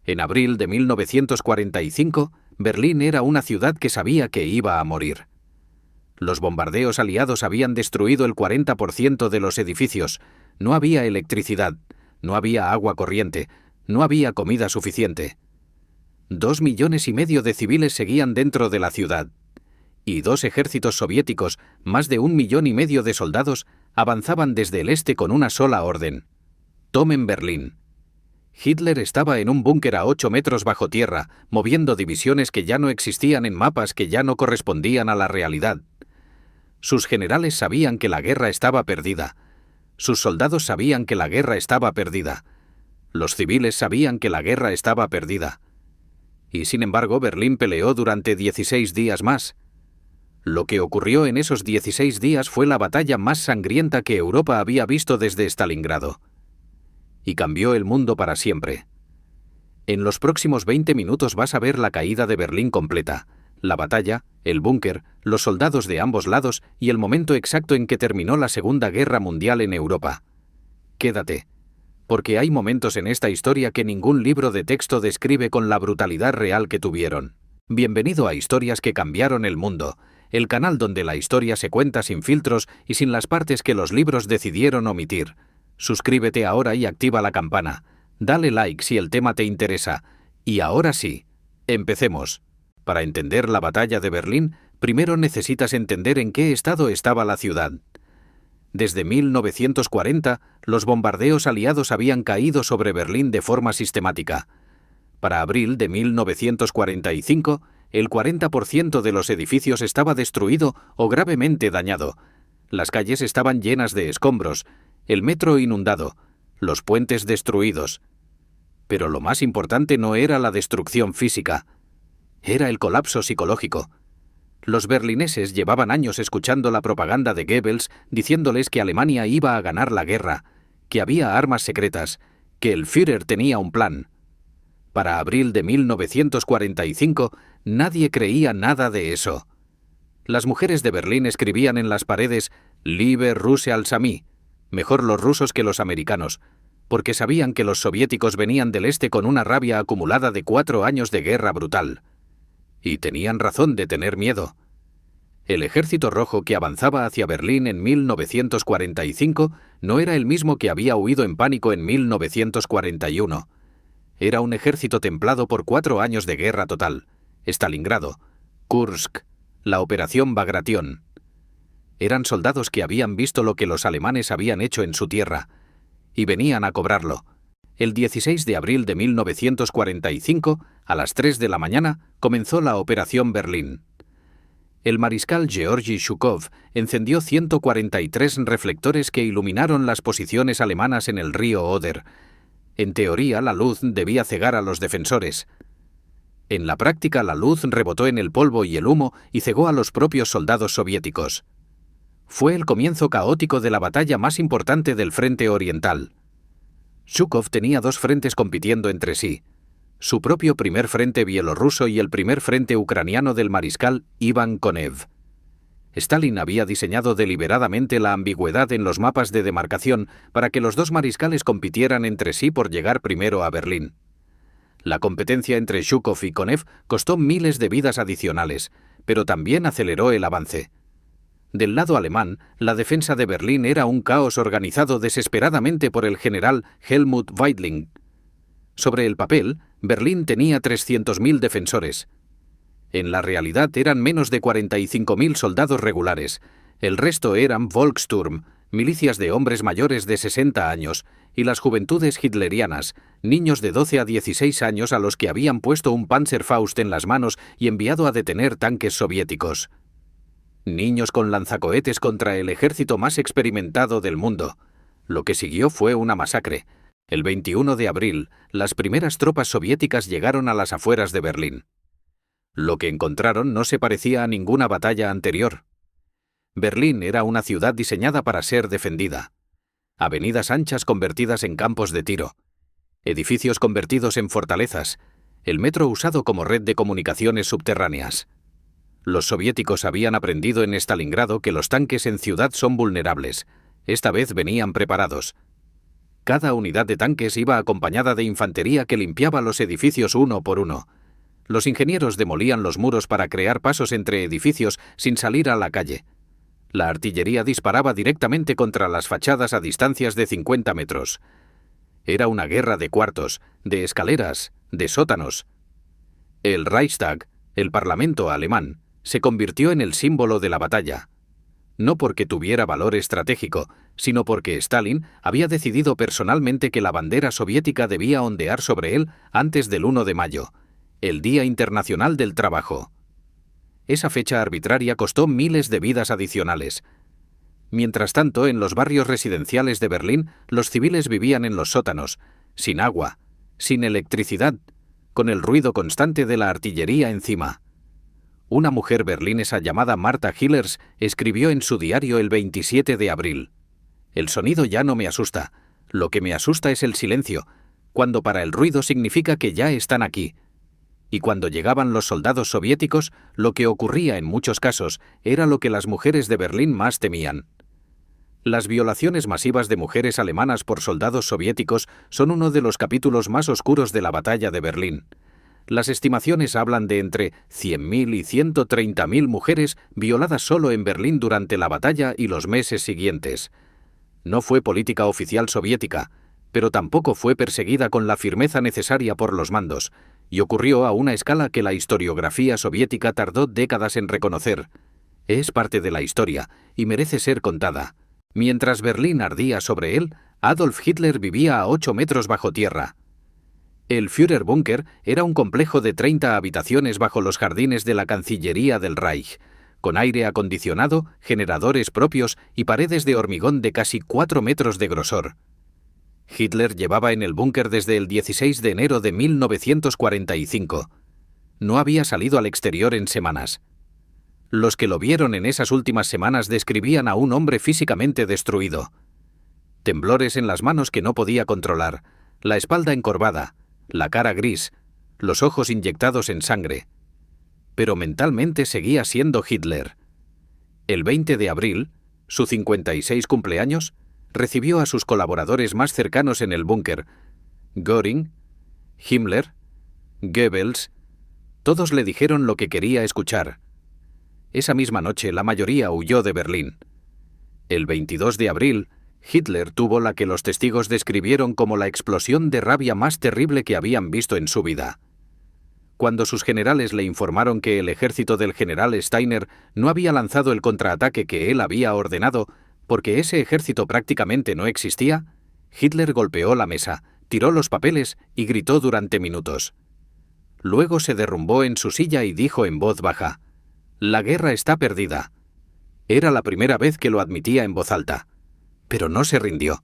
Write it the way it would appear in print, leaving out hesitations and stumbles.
En abril de 1945, Berlín era una ciudad que sabía que iba a morir. Los bombardeos aliados habían destruido el 40% de los edificios. No había electricidad, no había agua corriente, no había comida suficiente. 2,5 millones de civiles seguían dentro de la ciudad. Y 2 ejércitos soviéticos, más de 1,5 millones de soldados, avanzaban desde el este con una sola orden: tomen Berlín. Hitler estaba en un búnker a 8 metros bajo tierra, moviendo divisiones que ya no existían en mapas que ya no correspondían a la realidad. Sus generales sabían que la guerra estaba perdida. Sus soldados sabían que la guerra estaba perdida. Los civiles sabían que la guerra estaba perdida. Y sin embargo, Berlín peleó durante 16 días más. Lo que ocurrió en esos 16 días fue la batalla más sangrienta que Europa había visto desde Stalingrado. Y cambió el mundo para siempre. En los próximos 20 minutos vas a ver la caída de Berlín completa, la batalla, el búnker, los soldados de ambos lados y el momento exacto en que terminó la Segunda Guerra Mundial en Europa. Quédate, porque hay momentos en esta historia que ningún libro de texto describe con la brutalidad real que tuvieron. Bienvenido a Historias que cambiaron el mundo, el canal donde la historia se cuenta sin filtros y sin las partes que los libros decidieron omitir. Suscríbete ahora y activa la campana. Dale like si el tema te interesa. Y ahora sí, empecemos. Para entender la batalla de Berlín, primero necesitas entender en qué estado estaba la ciudad. Desde 1940, los bombardeos aliados habían caído sobre Berlín de forma sistemática. Para abril de 1945, el 40% de los edificios estaba destruido o gravemente dañado. Las calles estaban llenas de escombros, el metro inundado, los puentes destruidos. Pero lo más importante no era la destrucción física, era el colapso psicológico. Los berlineses llevaban años escuchando la propaganda de Goebbels diciéndoles que Alemania iba a ganar la guerra, que había armas secretas, que el Führer tenía un plan. Para abril de 1945, nadie creía nada de eso. Las mujeres de Berlín escribían en las paredes «Liebe Russe als Armee», mejor los rusos que los americanos, porque sabían que los soviéticos venían del este con una rabia acumulada de 4 años de guerra brutal. Y tenían razón de tener miedo. El ejército rojo que avanzaba hacia Berlín en 1945 no era el mismo que había huido en pánico en 1941. Era un ejército templado por 4 años de guerra total. Stalingrado, Kursk, la Operación Bagration. Eran soldados que habían visto lo que los alemanes habían hecho en su tierra, y venían a cobrarlo. El 16 de abril de 1945, a las 3 de la mañana, comenzó la Operación Berlín. El mariscal Georgy Zhukov encendió 143 reflectores que iluminaron las posiciones alemanas en el río Oder. En teoría, la luz debía cegar a los defensores. En la práctica, la luz rebotó en el polvo y el humo y cegó a los propios soldados soviéticos. Fue el comienzo caótico de la batalla más importante del frente oriental. Zhukov tenía 2 frentes compitiendo entre sí: su propio primer frente bielorruso y el primer frente ucraniano del mariscal Iván Konev. Stalin había diseñado deliberadamente la ambigüedad en los mapas de demarcación para que los 2 mariscales compitieran entre sí por llegar primero a Berlín. La competencia entre Zhukov y Konev costó miles de vidas adicionales, pero también aceleró el avance. Del lado alemán, la defensa de Berlín era un caos organizado desesperadamente por el general Helmut Weidling. Sobre el papel, Berlín tenía 300.000 defensores. En la realidad eran menos de 45.000 soldados regulares. El resto eran Volkssturm, milicias de hombres mayores de 60 años, y las juventudes hitlerianas, niños de 12 a 16 años a los que habían puesto un Panzerfaust en las manos y enviado a detener tanques soviéticos. Niños con lanzacohetes contra el ejército más experimentado del mundo. Lo que siguió fue una masacre. El 21 de abril, las primeras tropas soviéticas llegaron a las afueras de Berlín. Lo que encontraron no se parecía a ninguna batalla anterior. Berlín era una ciudad diseñada para ser defendida. Avenidas anchas convertidas en campos de tiro. Edificios convertidos en fortalezas. El metro usado como red de comunicaciones subterráneas. Los soviéticos habían aprendido en Stalingrado que los tanques en ciudad son vulnerables. Esta vez venían preparados. Cada unidad de tanques iba acompañada de infantería que limpiaba los edificios uno por uno. Los ingenieros demolían los muros para crear pasos entre edificios sin salir a la calle. La artillería disparaba directamente contra las fachadas a distancias de 50 metros. Era una guerra de cuartos, de escaleras, de sótanos. El Reichstag, el Parlamento alemán, se convirtió en el símbolo de la batalla. No porque tuviera valor estratégico, sino porque Stalin había decidido personalmente que la bandera soviética debía ondear sobre él antes del 1 de mayo, el Día Internacional del Trabajo. Esa fecha arbitraria costó miles de vidas adicionales. Mientras tanto, en los barrios residenciales de Berlín, los civiles vivían en los sótanos, sin agua, sin electricidad, con el ruido constante de la artillería encima. Una mujer berlinesa llamada Martha Hillers escribió en su diario el 27 de abril: «El sonido ya no me asusta. Lo que me asusta es el silencio, cuando para el ruido significa que ya están aquí». Y cuando llegaban los soldados soviéticos, lo que ocurría en muchos casos era lo que las mujeres de Berlín más temían. Las violaciones masivas de mujeres alemanas por soldados soviéticos son uno de los capítulos más oscuros de la batalla de Berlín. Las estimaciones hablan de entre 100.000 y 130.000 mujeres violadas solo en Berlín durante la batalla y los meses siguientes. No fue política oficial soviética, pero tampoco fue perseguida con la firmeza necesaria por los mandos, y ocurrió a una escala que la historiografía soviética tardó décadas en reconocer. Es parte de la historia y merece ser contada. Mientras Berlín ardía sobre él, Adolf Hitler vivía a 8 metros bajo tierra. El Führerbunker era un complejo de 30 habitaciones bajo los jardines de la Cancillería del Reich, con aire acondicionado, generadores propios y paredes de hormigón de casi 4 metros de grosor. Hitler llevaba en el búnker desde el 16 de enero de 1945. No había salido al exterior en semanas. Los que lo vieron en esas últimas semanas describían a un hombre físicamente destruido. Temblores en las manos que no podía controlar, la espalda encorvada, la cara gris, los ojos inyectados en sangre. Pero mentalmente seguía siendo Hitler. El 20 de abril, su 56 cumpleaños, recibió a sus colaboradores más cercanos en el búnker: Göring, Himmler, Goebbels. Todos le dijeron lo que quería escuchar. Esa misma noche la mayoría huyó de Berlín. El 22 de abril, Hitler tuvo la que los testigos describieron como la explosión de rabia más terrible que habían visto en su vida. Cuando sus generales le informaron que el ejército del general Steiner no había lanzado el contraataque que él había ordenado, porque ese ejército prácticamente no existía, Hitler golpeó la mesa, tiró los papeles y gritó durante minutos. Luego se derrumbó en su silla y dijo en voz baja: «La guerra está perdida». Era la primera vez que lo admitía en voz alta. Pero no se rindió.